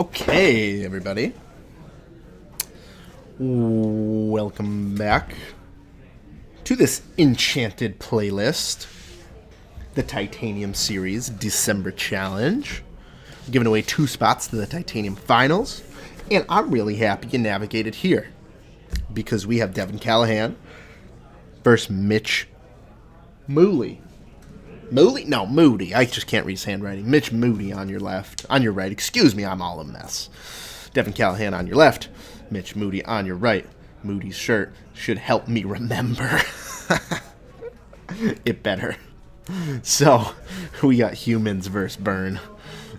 Okay, everybody. Welcome back to this enchanted playlist, the Titanium Series December Challenge. We're giving away 2 spots to the Titanium Finals, and I'm really happy you navigated here because we have Devin Callahan versus Mitch Moody. Moody. I just can't read his handwriting. Mitch Moody on your left. On your right. Excuse me, I'm all a mess. Devin Callahan on your left. Mitch Moody on your right. Moody's shirt should help me remember. It better. So, we got Humans versus Burn.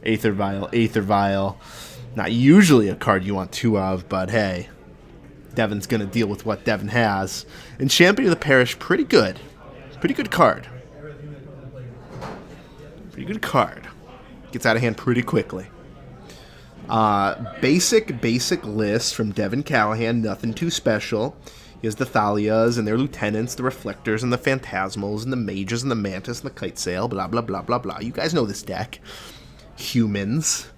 Aether Vial. Not usually a card you want 2 of, but hey. Devin's going to deal with what Devin has. And Champion of the Parish, pretty good. Pretty good card. Pretty good card. Gets out of hand pretty quickly. Basic list from Devin Callahan. Nothing too special. He has the Thalias and their lieutenants, the Reflectors and the Phantasmals and the Mages and the Mantis and the Kite Sail. Blah, blah, blah, blah, blah. You guys know this deck. Humans.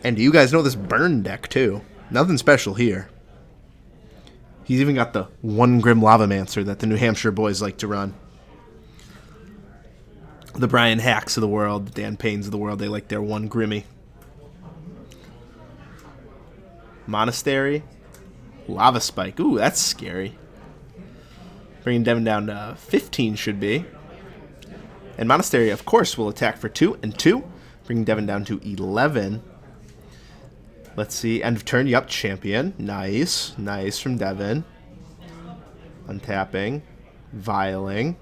And you guys know this Burn deck, too. Nothing special here. He's even got the 1 Grim Lavamancer that the New Hampshire boys like to run. The Brian Hacks of the world, the Dan Paynes of the world, they like their 1 Grimmy. Monastery. Lava Spike. Ooh, that's scary. Bringing Devin down to 15 should be. And Monastery, of course, will attack for 2 and 2. Bringing Devin down to 11. Let's see. End of turn. Yup, champion. Nice. Nice from Devin. Untapping. Vialing.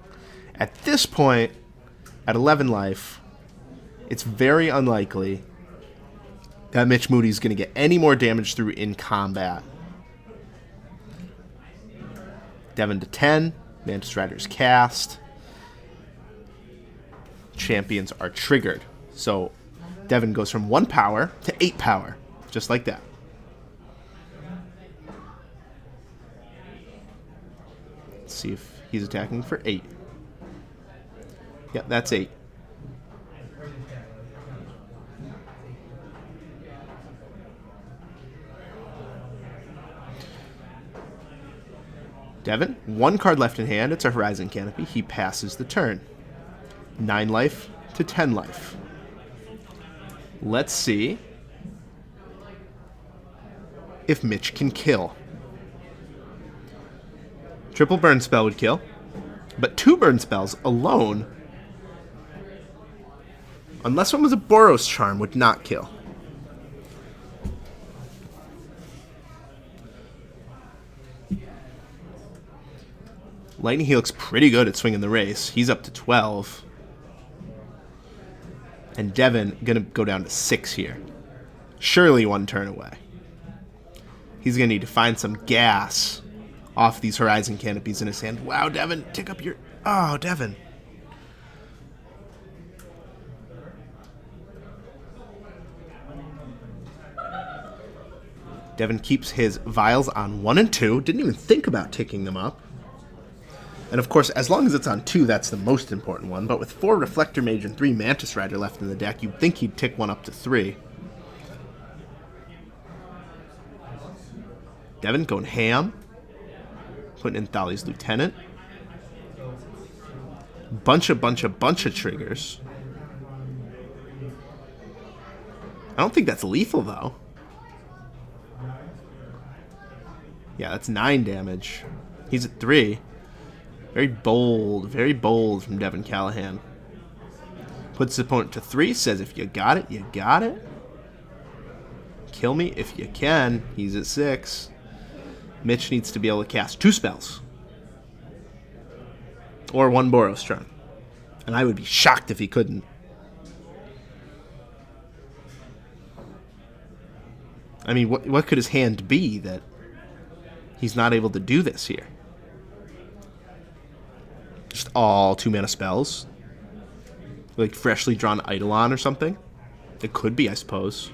At this point, at 11 life, it's very unlikely that Mitch Moody is going to get any more damage through in combat. Devin to 10. Mantis Riders cast. Champions are triggered. So Devin goes from 1 power to 8 power. Just like that. Let's see if he's attacking for 8. Yep, that's 8. Devin, 1 card left in hand. It's a Horizon Canopy. He passes the turn. 9 life to 10 life. Let's see if Mitch can kill. Triple burn spell would kill, but 2 burn spells alone, unless one was a Boros Charm, would not kill. Lightning Helix pretty good at swinging the race. He's up to 12. And Devin gonna go down to 6 here. Surely 1 turn away. He's going to need to find some gas off these Horizon Canopies in his hand. Wow, Devin, tick up your... Oh, Devin. Devin keeps his vials on 1 and 2. Didn't even think about ticking them up. And, of course, as long as it's on 2, that's the most important one. But with 4 Reflector Mage and 3 Mantis Rider left in the deck, you'd think he'd tick 1 up to 3. Devin going ham. Putting in Thalia's Lieutenant. Bunch of triggers. I don't think that's lethal, though. Yeah, that's 9 damage. He's at 3. Very bold from Devin Callahan. Puts his opponent to 3, says if you got it, you got it. Kill me if you can. He's at 6. Mitch needs to be able to cast 2 spells. Or 1 Boros Charm. And I would be shocked if he couldn't. I mean, what could his hand be that he's not able to do this here? Just all 2 mana spells? Like freshly drawn Eidolon or something? It could be, I suppose.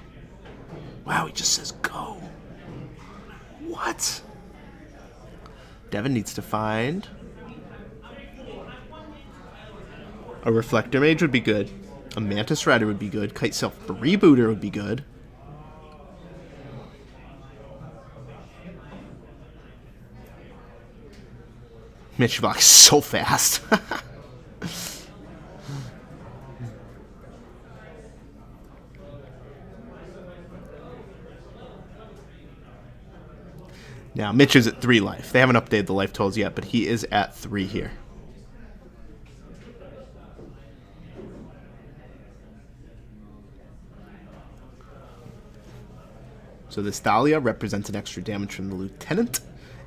Wow, he just says go. What? Devin needs to find... A Reflector Mage would be good. A Mantis Rider would be good. Kite Self Rebooter would be good. Mitch Moody is so fast. Now, Mitch is at 3 life. They haven't updated the life totals yet, but he is at 3 here. So this Dahlia represents an extra damage from the Lieutenant,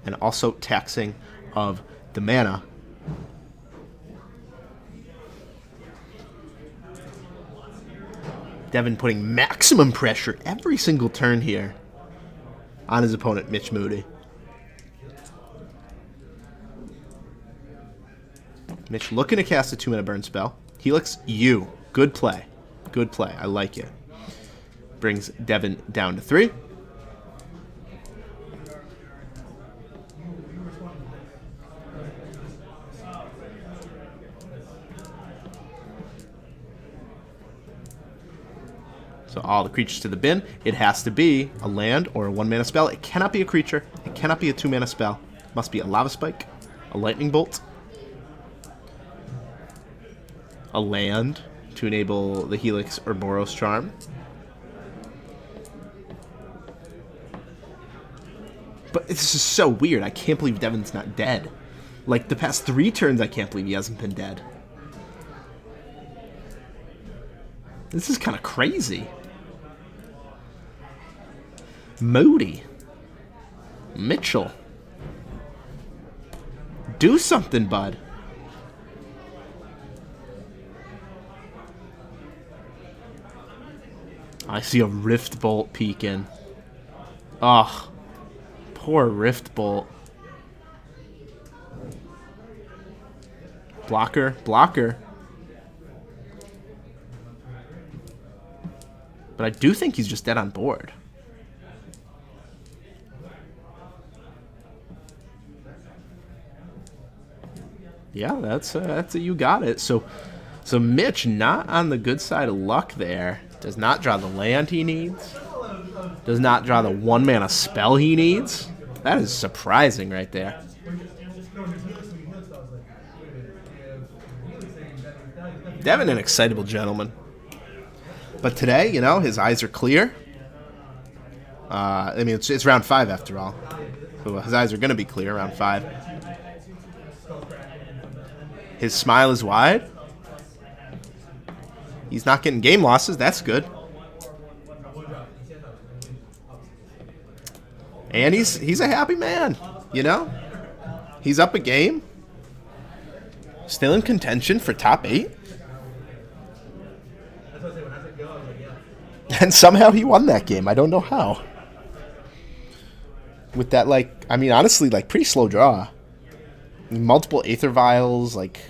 and also taxing of the mana. Devin putting maximum pressure every single turn here on his opponent, Mitch Moody. Mitch looking to cast a 2-mana burn spell. Helix, you. Good play. Good play. I like it. Brings Devin down to 3. So all the creatures to the bin. It has to be a land or a 1-mana spell. It cannot be a creature. It cannot be a 2-mana spell. It must be a Lava Spike, a Lightning Bolt, a land to enable the Helix or Boros Charm. But this is so weird. I can't believe Devin's not dead. Like, the past 3 turns, I can't believe he hasn't been dead. This is kind of crazy. Moody. Mitchell. Do something, bud. I see a Rift Bolt peeking. Ugh. Poor Rift Bolt. Blocker. Blocker. But I do think he's just dead on board. Yeah, that's a you got it. So Mitch not on the good side of luck there. Does not draw the land he needs. Does not draw the 1-mana spell he needs. That is surprising right there. Devin, an excitable gentleman. But today, you know, his eyes are clear. I mean, it's round 5 after all. So his eyes are going to be clear round 5. His smile is wide. He's not getting game losses. That's good. And he's a happy man, you know? He's up a game. Still in contention for top 8. And somehow he won that game. I don't know how. With that, like, I mean, honestly, like, pretty slow draw. Multiple Aether Vials, like,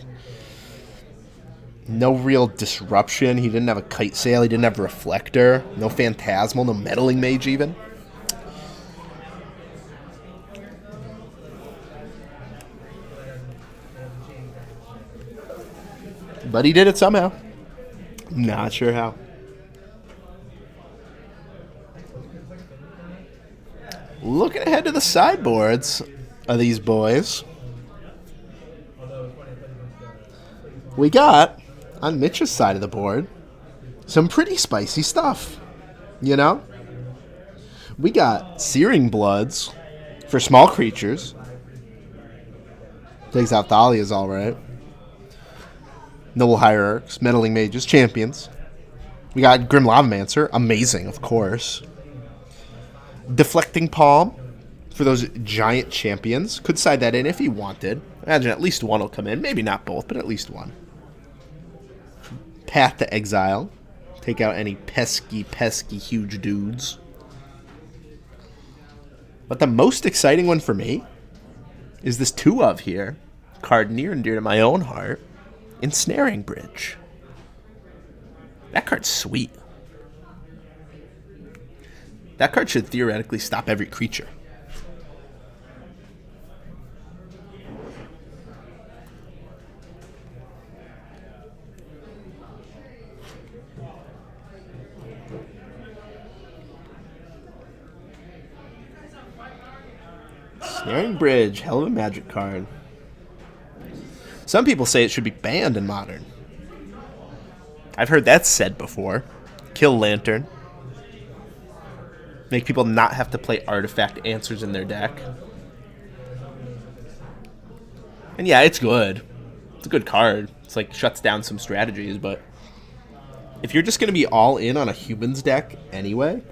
no real disruption. He didn't have a Kite Sail. He didn't have a Reflector. No Phantasmal. No Meddling Mage, even. But he did it somehow. Not sure how. Looking ahead to the sideboards of these boys. We got, on Mitch's side of the board, some pretty spicy stuff. You know? We got Searing Bloods for small creatures. Takes out Thalia's alright. Noble Hierarchs, Meddling Mages, Champions. We got Grim Lavamancer, amazing, of course. Deflecting Palm for those giant champions. Could side that in if he wanted. Imagine at least one will come in. Maybe not both, but at least one. Path to Exile. Take out any pesky, pesky huge dudes. But the most exciting one for me is this 2 of here. Card near and dear to my own heart. Ensnaring Bridge. That card's sweet. That card should theoretically stop every creature. Snaring Bridge, hell of a Magic card. Some people say it should be banned in Modern. I've heard that said before. Kill Lantern. Make people not have to play artifact answers in their deck. And yeah, it's good. It's a good card. It's like shuts down some strategies, but if you're just going to be all in on a humans deck anyway,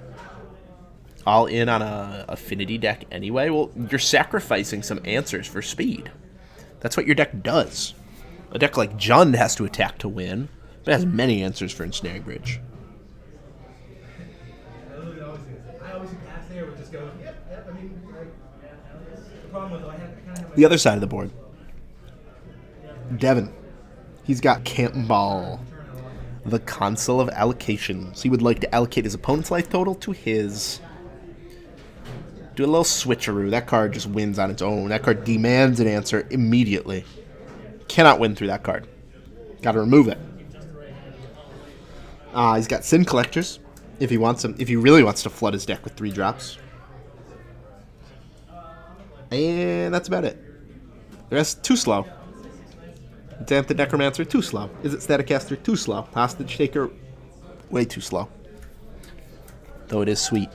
all in on a affinity deck anyway, well, you're sacrificing some answers for speed. That's what your deck does. A deck like Jund has to attack to win, but it has many answers for Ensnaring Bridge. The other side of the board. Devin. He's got Camp Ball, the Consul of Allocations. He would like to allocate his opponent's life total to his. Do a little switcheroo. That card just wins on its own. That card demands an answer immediately. Cannot win through that card. Got to remove it. He's got Sin Collectors if he wants them. If he really wants to flood his deck with 3 drops. And that's about it. The rest too slow. Damp the Necromancer, too slow. Is it Staticaster, too slow. Hostage Taker, way too slow. Though it is sweet.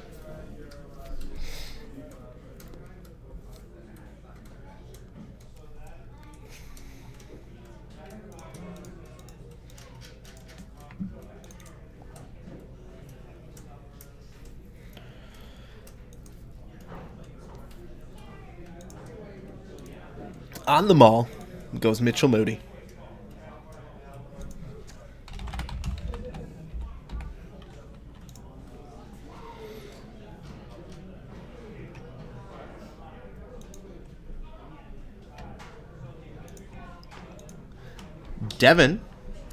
On the mall goes Mitch Moody. Devin,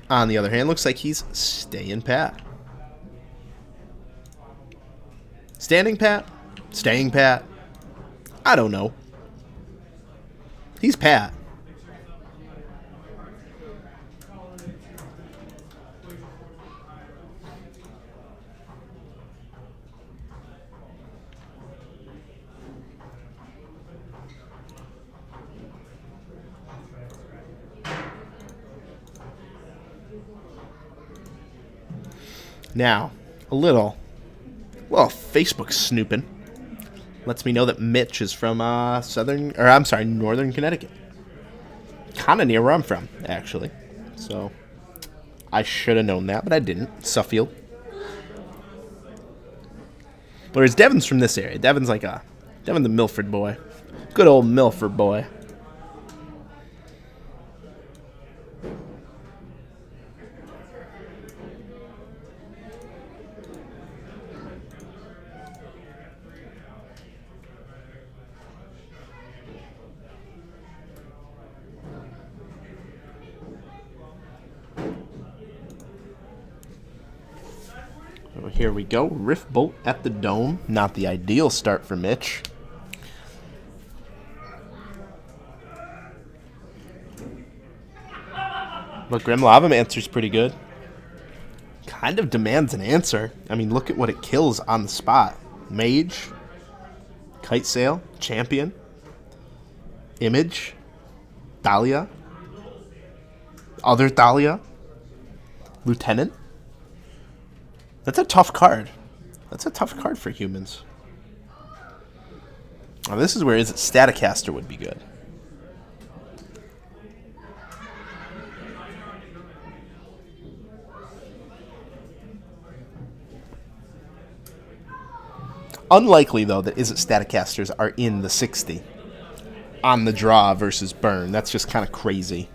on the other hand, looks like he's staying pat. Standing pat? Staying pat? I don't know. He's pat. Now, a little Facebook snooping lets me know that Mitch is from northern Connecticut. Kind of near where I'm from, actually. So, I should have known that, but I didn't. Suffield. Whereas Devin's from this area. Devin's the Milford boy. Good old Milford boy. Here we go. Rift Bolt at the Dome. Not the ideal start for Mitch. But Grim Lavamancer's pretty good. Kind of demands an answer. I mean, look at what it kills on the spot. Mage. Kite Sail. Champion. Image. Dahlia. Other Dahlia. Lieutenant. That's a tough card. That's a tough card for humans. Now, this is where Is It Staticaster would be good. Unlikely, though, that Is It Staticasters are in the 60 on the draw versus burn. That's just kind of crazy.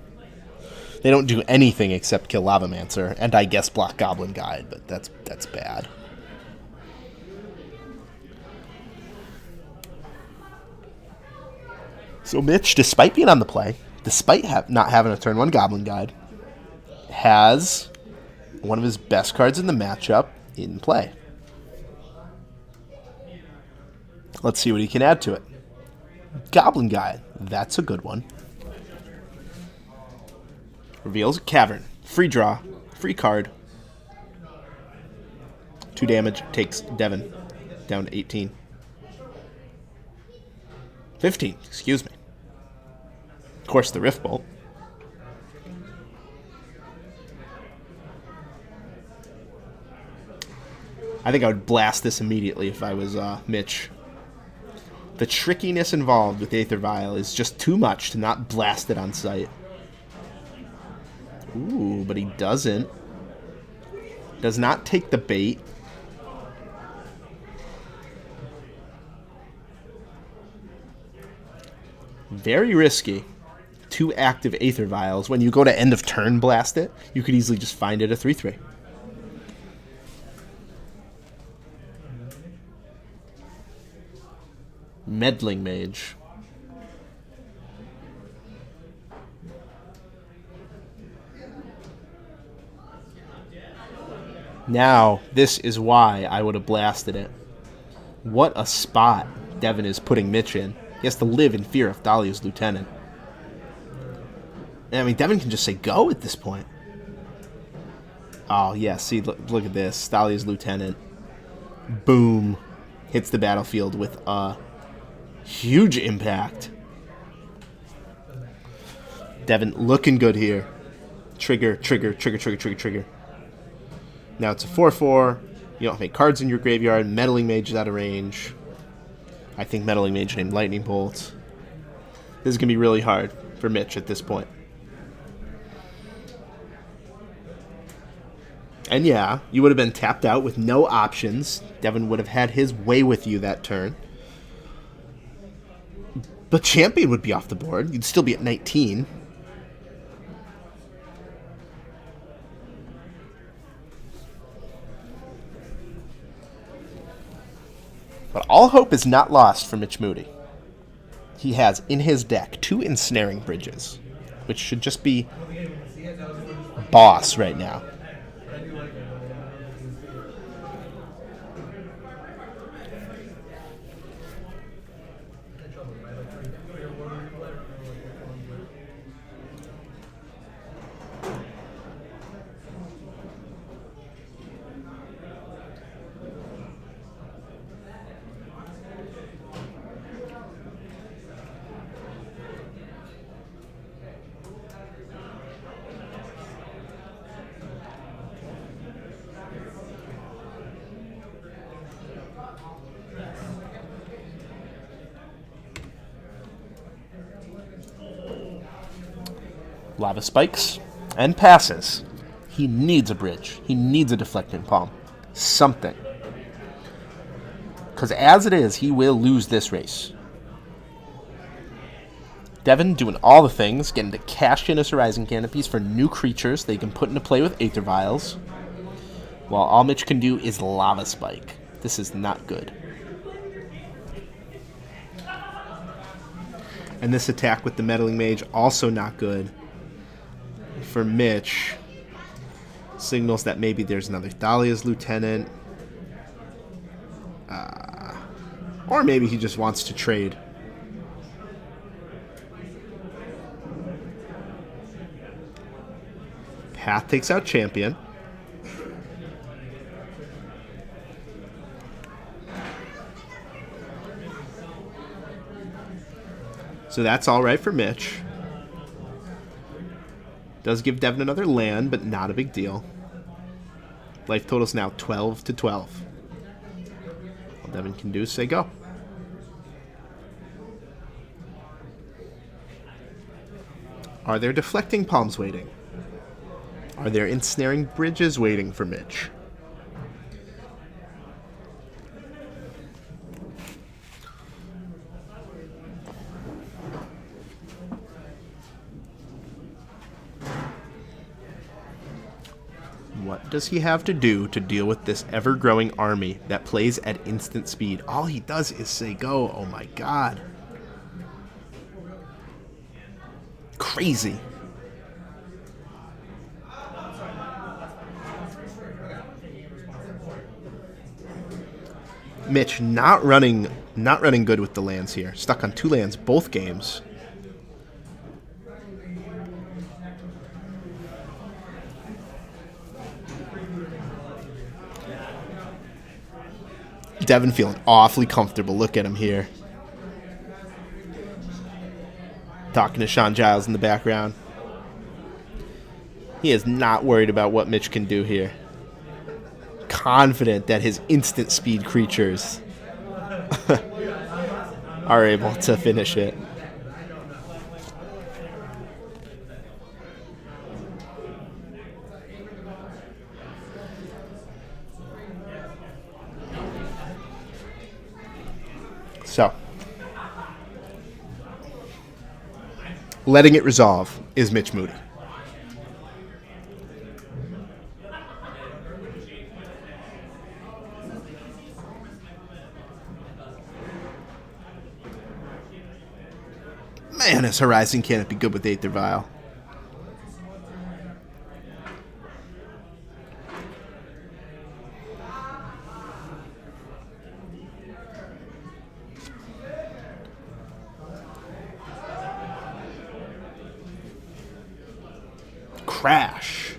They don't do anything except kill Lavamancer, and I guess block Goblin Guide, but that's bad. So Mitch, despite being on the play, despite not having a turn 1 Goblin Guide, has one of his best cards in the matchup in play. Let's see what he can add to it. Goblin Guide, that's a good one. Reveals a Cavern. Free draw. Free card. 2 damage. Takes Devin down to 18. 15, excuse me. Of course, the Rift Bolt. I think I would blast this immediately if I was Mitch. The trickiness involved with Aether Vial is just too much to not blast it on sight. Ooh, but he doesn't. Does not take the bait. Very risky. 2 active Aether Vials. When you go to end of turn blast it, you could easily just find it a 3/3. Meddling Mage. Now, this is why I would have blasted it. What a spot Devin is putting Mitch in. He has to live in fear of Dahlia's Lieutenant. I mean, Devin can just say go at this point. Oh, yeah, see, look at this. Dahlia's Lieutenant. Boom. Hits the battlefield with a huge impact. Devin looking good here. Trigger, trigger, trigger, trigger, trigger, trigger. Now it's a 4/4. You don't have any cards in your graveyard. Meddling Mage is out of range. I think Meddling Mage named Lightning Bolt. This is going to be really hard for Mitch at this point. And yeah, you would have been tapped out with no options. Devin would have had his way with you that turn. But Champion would be off the board. You'd still be at 19. But all hope is not lost for Mitch Moody. He has in his deck 2 Ensnaring Bridges, which should just be boss right now. Lava Spikes and passes. He needs a bridge. He needs a Deflecting Palm. Something. Because as it is, he will lose this race. Devin doing all the things, getting to cash in his Horizon Canopies for new creatures they can put into play with Aether Vials, while all Mitch can do is Lava Spike. This is not good. And this attack with the Meddling Mage, also not good. For Mitch, signals that maybe there's another Dahlia's Lieutenant. Or maybe he just wants to trade. Path takes out Champion. So that's all right for Mitch. Does give Devin another land, but not a big deal. Life total's now 12-12. All Devin can do is say go. Are there Deflecting Palms waiting? Are there Ensnaring Bridges waiting for Mitch? What does he have to do to deal with this ever-growing army that plays at instant speed? All he does is say go. Oh my god. Crazy. Mitch not running good with the lands here. Stuck on 2 lands both games. Devin feeling awfully comfortable. Look at him here. talking to Sean Giles in the background. He is not worried about what Mitch can do here. Confident that his instant speed creatures are able to finish it. So, letting it resolve is Mitch Moody. Man, his Horizon can't be good with Aether Vial. Crash.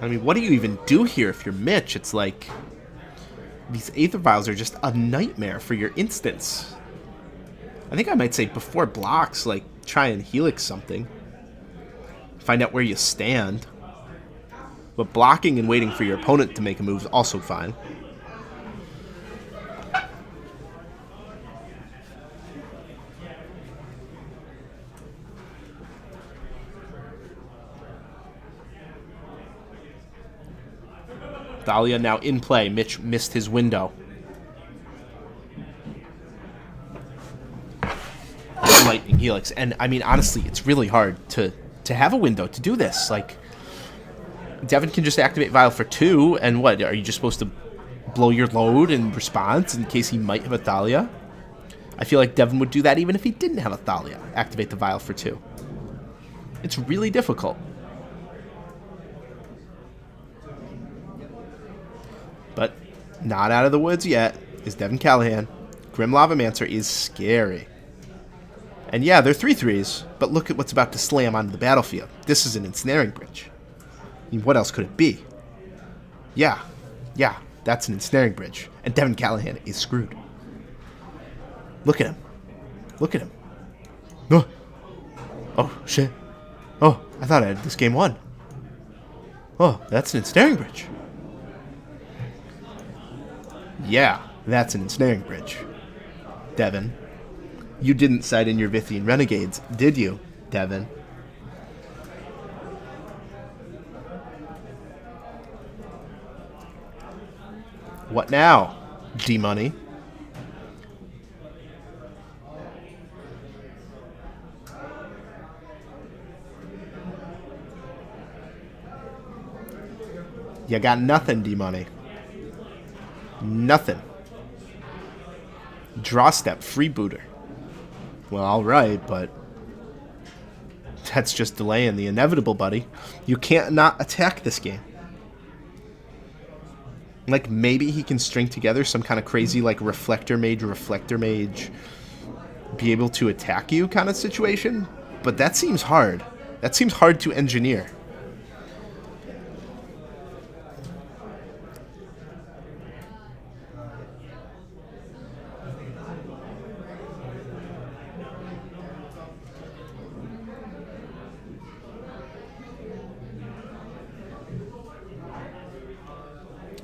I mean, what do you even do here if you're Mitch? It's like these Aether Vials are just a nightmare for your instants. I think I might say before blocks, like try and Helix something. Find out where you stand. But blocking and waiting for your opponent to make a move is also fine. Thalia now in play. Mitch missed his window. Lightning Helix. And, I mean, honestly, it's really hard to have a window to do this. Like, Devin can just activate Vial for 2, and what? Are you just supposed to blow your load in response in case he might have a Thalia? I feel like Devin would do that even if he didn't have a Thalia. Activate the Vial for 2. It's really difficult. But not out of the woods yet is Devin Callahan. Grim Lavamancer is scary. And yeah, they're 3/3s, but look at what's about to slam onto the battlefield. This is an Ensnaring Bridge. I mean, what else could it be? Yeah, that's an Ensnaring Bridge. And Devin Callahan is screwed. Look at him. Look at him. Oh, shit. Oh, I thought I had this game won. Oh, that's an Ensnaring Bridge. Yeah, that's an Ensnaring Bridge. Devin. You didn't side in your Vithian Renegades, did you, Devin? What now, D-Money? You got nothing, D-Money. Nothing. Draw step, freebooter. Well, alright, but that's just delaying the inevitable, buddy. You can't not attack this game. Like, maybe he can string together some kind of crazy, like, reflector mage, be able to attack you kind of situation, but that seems hard. That seems hard to engineer.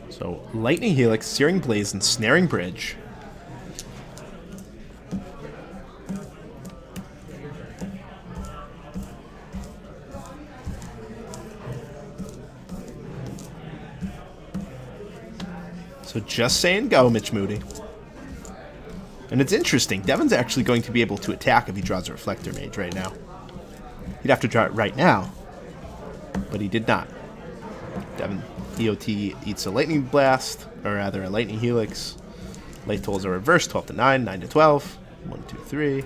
So, Lightning Helix, Searing Blaze, and Snaring Bridge. So just saying go, Mitch Moody. And it's interesting. Devin's actually going to be able to attack if he draws a Reflector Mage right now. He'd have to draw it right now, but he did not. Devin EOT eats a Lightning Blast, or rather a Lightning Helix. Late tolls are reversed, 12 to 9, 9 to 12. 1, 2, 3.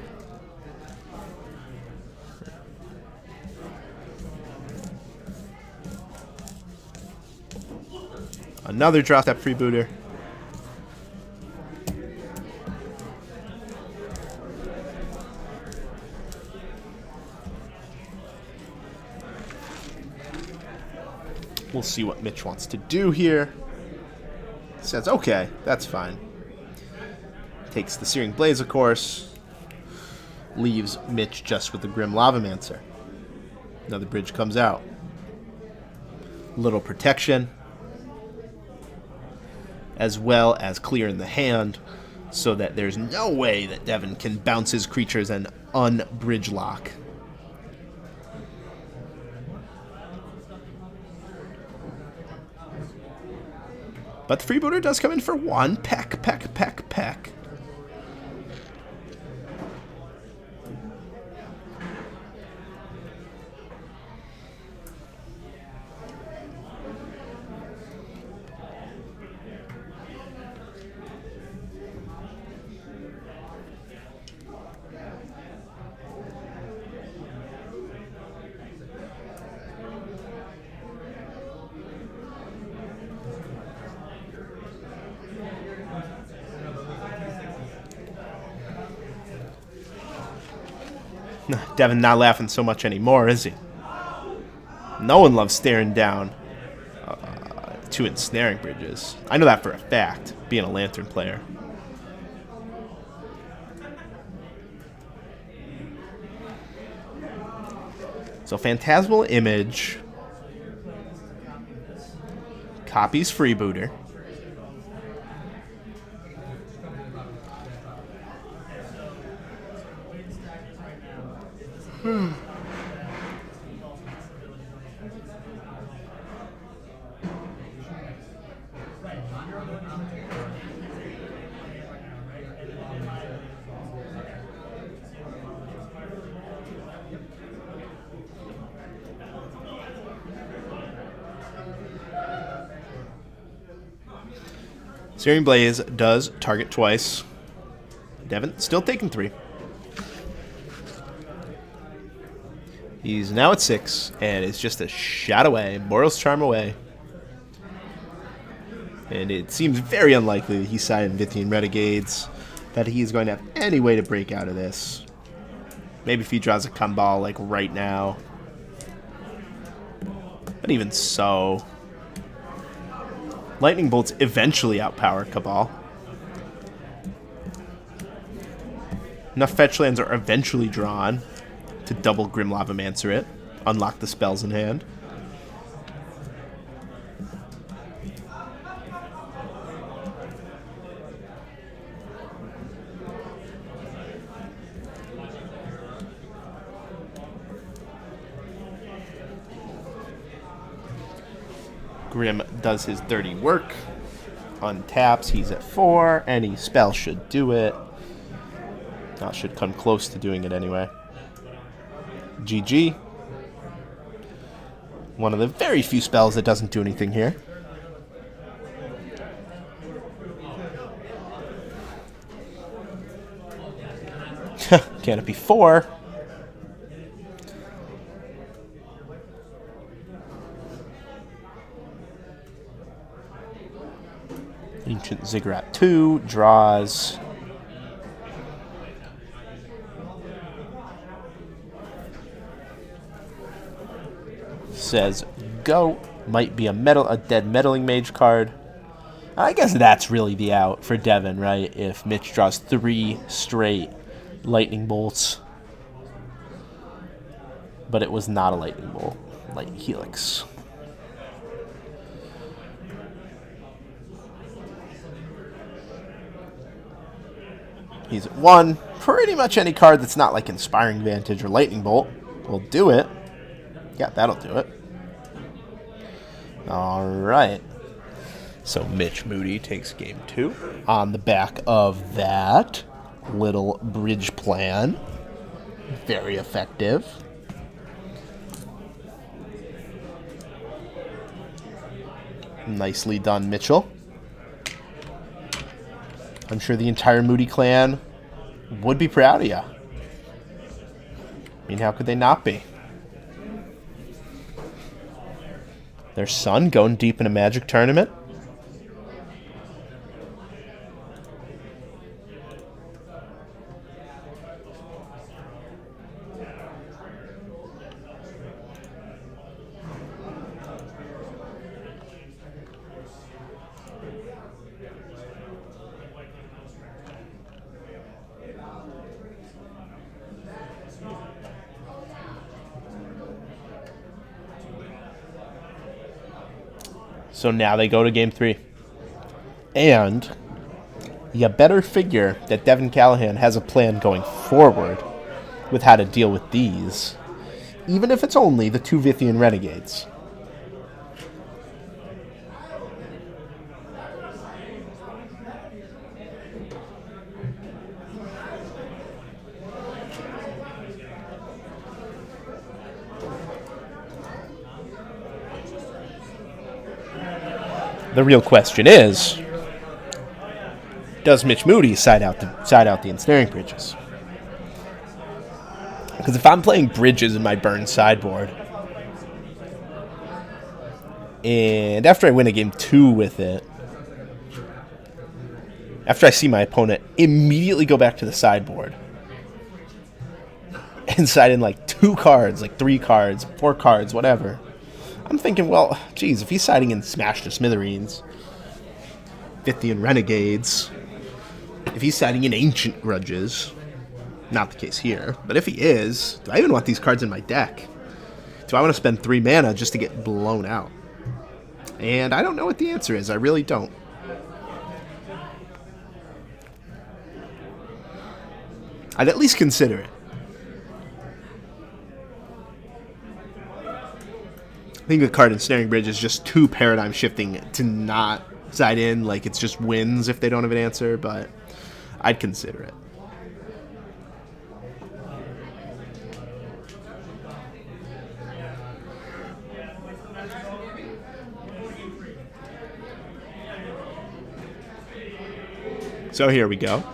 Another draw step freebooter. We'll see what Mitch wants to do here. Says, okay, that's fine. Takes the Searing Blaze, of course. Leaves Mitch just with the Grim Lavamancer. Another bridge comes out. Little protection. As well as clearing the hand so that there's no way that Devin can bounce his creatures and unbridge lock. But the freebooter does come in for one. Peck. Devin not laughing so much anymore, is he? No one loves staring down two ensnaring bridges. I know that for a fact, being a Lantern player. So Phantasmal Image copies freebooter. Searing Blaze does target twice. Devin still taking 3. He's now at 6, and it's just a shot away, Boreal's Charm away. And it seems very unlikely that he's sided Vithian Renegades, that he is going to have any way to break out of this. Maybe if he draws a Kumbal, like right now. But even so, Lightning Bolts eventually outpower Cabal. Enough fetch lands are eventually drawn to double Grim Lavamancer it, unlock the spells in hand. Grim does his dirty work, untaps, he's at 4, any spell should do it. Now should come close to doing it anyway. GG. One of the very few spells that doesn't do anything here. Canopy 4. Ancient Ziggurat 2 draws. Says go. Might be a dead meddling mage card. I guess that's really the out for Devin, right? If Mitch draws 3 straight lightning bolts. But it was not a lightning bolt. Lightning Helix. He's at 1. Pretty much any card that's not like Inspiring Vantage or Lightning Bolt will do it. Yeah, that'll do it. Alright. So Mitch Moody takes game 2. On the back of that little bridge plan. Very effective. Nicely done, Mitchell. I'm sure the entire Moody clan would be proud of you. I mean, how could they not be? Their son going deep in a Magic tournament. So now they go to game 3. And you better figure that Devin Callahan has a plan going forward with how to deal with these, even if it's only the 2 Vithian Renegades. The real question is, does Mitch Moody side out the ensnaring bridges? Because if I'm playing bridges in my burn sideboard, and after I win a game 2 with it, after I see my opponent immediately go back to the sideboard and side in like 2 cards, like 3 cards, 4 cards, whatever, I'm thinking, well, geez, if he's siding in Smash to Smithereens, Vithian Renegades, if he's siding in Ancient Grudges, not the case here, but if he is, do I even want these cards in my deck? Do I want to spend 3 mana just to get blown out? And I don't know what the answer is. I really don't. I'd at least consider it. I think the card Ensnaring Bridge is just too paradigm shifting to not side in. Like, it's just wins if they don't have an answer, but I'd consider it. So here we go.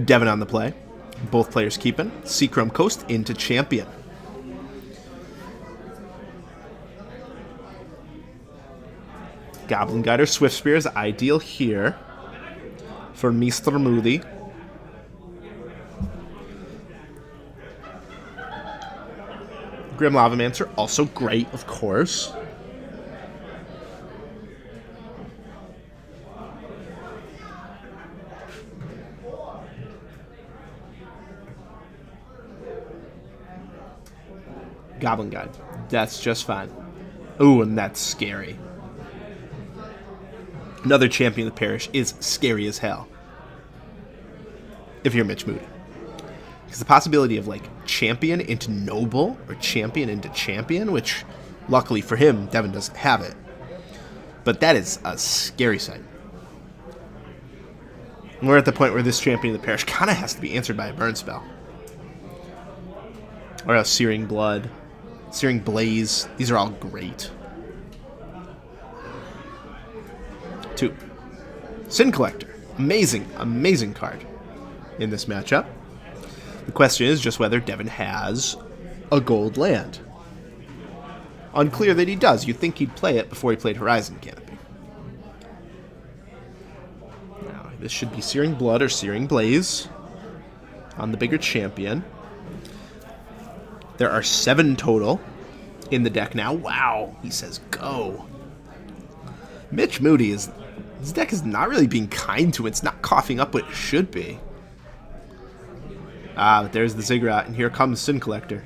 Devin on the play. Both players keeping. Seachrome Coast into Champion. Goblin Guider, Swift Spear is ideal here for Mr. Moody. Grim Lavamancer, also great, of course. Goblin Guide, that's just fine. Ooh, and that's scary. Another Champion of the Parish is scary as hell if you're Mitch Moody. Because the possibility of, like, Champion into Noble or Champion into Champion, which, luckily for him, Devin doesn't have it. But that is a scary sight. And we're at the point where this Champion of the Parish kind of has to be answered by a burn spell. Or else Searing Blood, Searing Blaze, these are all great. 2. Sin Collector. Amazing, amazing card in this matchup. The question is just whether Devin has a gold land. Unclear that he does. You'd think he'd play it before he played Horizon Canopy. Now, this should be Searing Blood or Searing Blaze on the bigger Champion. There are 7 total in the deck now. Wow, he says go. Mitch Moody is... His deck is not really being kind to it. It's not coughing up what it should be. But there's the Ziggurat, and here comes Sin Collector.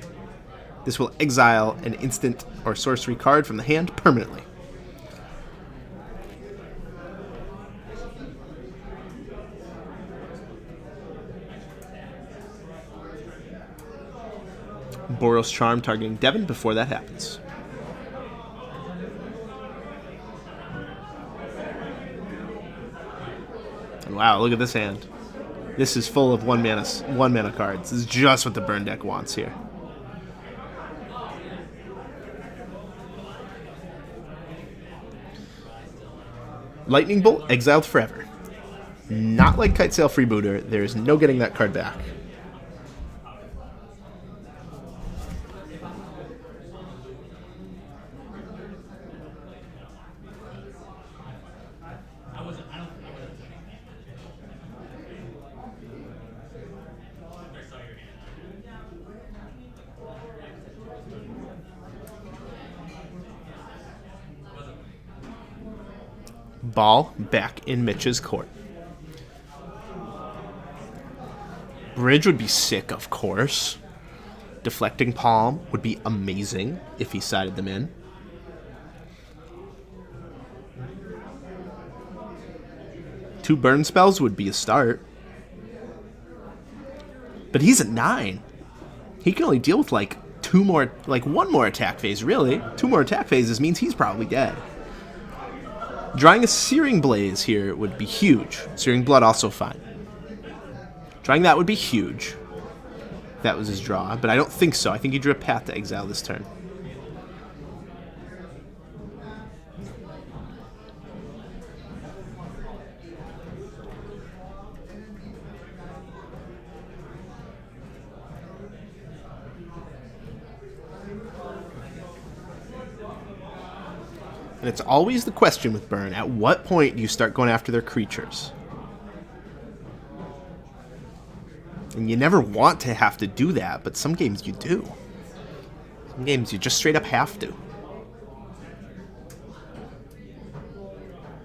This will exile an instant or sorcery card from the hand permanently. Boros Charm targeting Devin before that happens. And wow, look at this hand. This is full of one mana cards. This is just what the burn deck wants here. Lightning Bolt, exiled forever. Not like Kitesail Freebooter. There is no getting that card back. Ball back in Mitch's court. Bridge would be sick, of course. Deflecting Palm would be amazing if he sided them in. 2 burn spells would be a start. But he's at 9. He can only deal with like 2 more, like 1 more attack phase, really. 2 more attack phases means he's probably dead. Drawing a Searing Blaze here would be huge. Searing Blood also fine. Drawing that would be huge. That was his draw, but I don't think so. I think he drew a Path to Exile this turn. And it's always the question with Burn, at what point do you start going after their creatures? And you never want to have to do that, but some games you do. Some games you just straight up have to.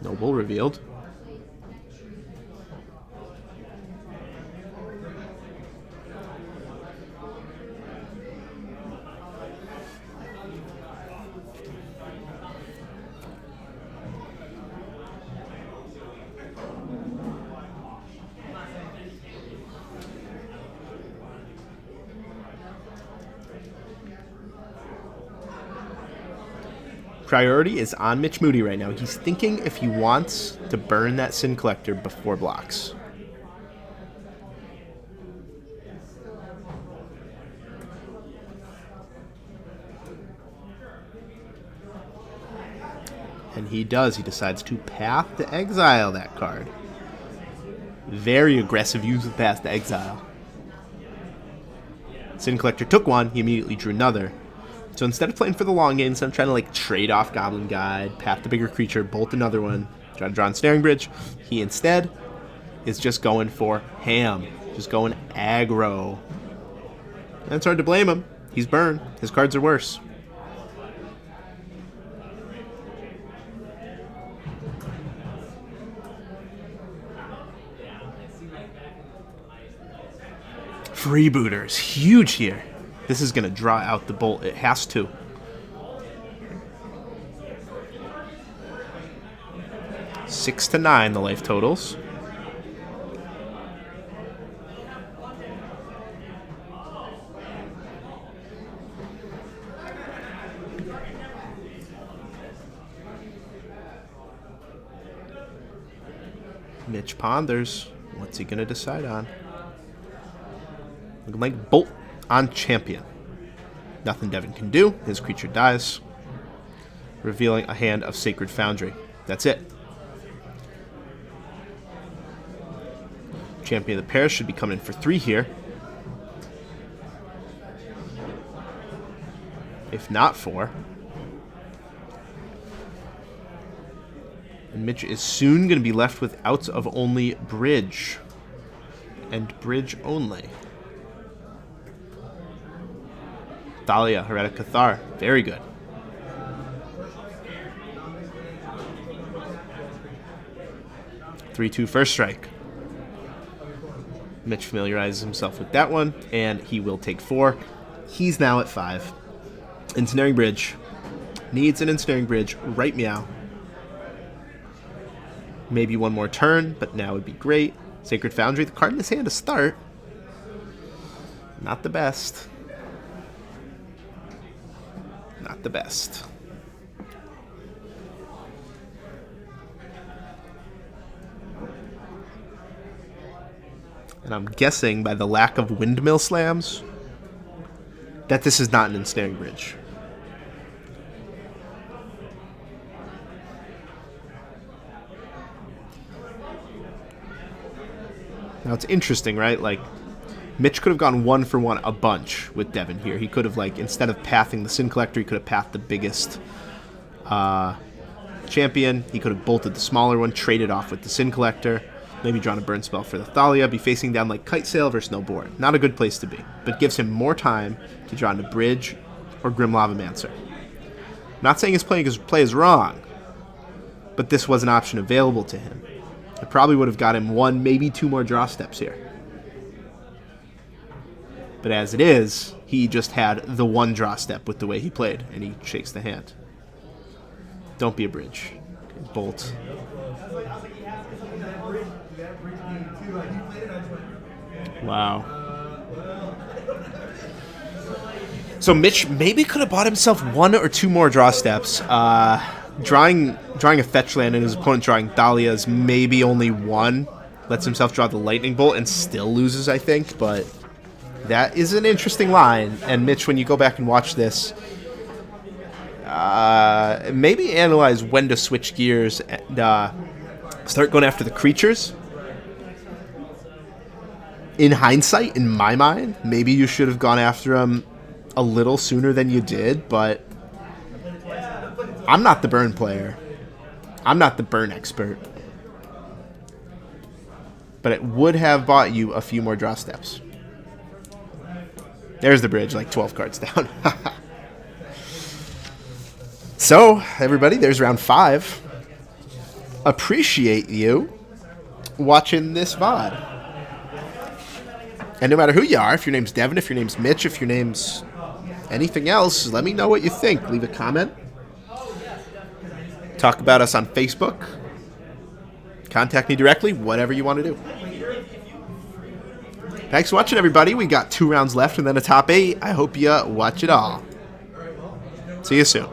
Noble revealed. Priority is on Mitch Moody right now. He's thinking if he wants to burn that Sin Collector before blocks. And he does. He decides to Path to Exile that card. Very aggressive use of Path to Exile. Sin Collector took one. He immediately drew another. So instead of playing for the long game, instead of trying to like trade off Goblin Guide, path the bigger creature, bolt another one, try to draw on Snaring Bridge, he instead is just going for ham. Just going aggro. And it's hard to blame him. He's burned. His cards are worse. Freebooters. Huge here. This is going to draw out the bolt. It has to. Six to 9, the life totals. Mitch ponders. What's he going to decide on? Looking like bolt on champion. Nothing Devin can do. His creature dies. Revealing a hand of Sacred Foundry. That's it. Champion of the Pair should be coming in for 3 here. If not 4. And Mitch is soon going to be left with outs of only Bridge. And Bridge only. Thalia, Heretic Cathar. Very good. Three-two first strike. Mitch familiarizes himself with that one, and he will take 4. He's now at 5. Ensnaring Bridge. Needs an Ensnaring Bridge. Right meow. Maybe one more turn, but now would be great. Sacred Foundry, the card in his hand to start. Not the best. Not the best. And I'm guessing by the lack of windmill slams that this is not an Ensnaring Bridge. Now it's interesting, right? Like, Mitch could have gone 1 for 1 a bunch with Devin here. He could have, like, instead of pathing the Sin Collector, he could have pathed the biggest champion. He could have bolted the smaller one, traded off with the Sin Collector, maybe drawn a burn spell for the Thalia, be facing down like Kite Sail versus no board. Not a good place to be, but gives him more time to draw into Bridge or Grim Lavamancer. Not saying his play is wrong, but this was an option available to him. It probably would have got him 1, maybe 2 more draw steps here. But as it is, he just had the 1 draw step with the way he played, and he shakes the hand. Don't be a Bridge. Okay, bolt. Wow. So Mitch maybe could have bought himself 1 or 2 more draw steps. Drawing a fetch land and his opponent drawing Dahlia's maybe only 1. Lets himself draw the lightning bolt and still loses, I think. But that is an interesting line. And Mitch, when you go back and watch this, maybe analyze when to switch gears and start going after the creatures. In hindsight, in my mind, maybe you should have gone after him a little sooner than you did, but I'm not the burn player. I'm not the burn expert. But it would have bought you a few more draw steps. There's the bridge, like 12 cards down. So, everybody, there's round 5. Appreciate you watching this VOD. And no matter who you are, if your name's Devin, if your name's Mitch, if your name's anything else, let me know what you think. Leave a comment. Talk about us on Facebook. Contact me directly, whatever you want to do. Thanks for watching, everybody. We got 2 rounds left and then a top 8. I hope you watch it all. See you soon.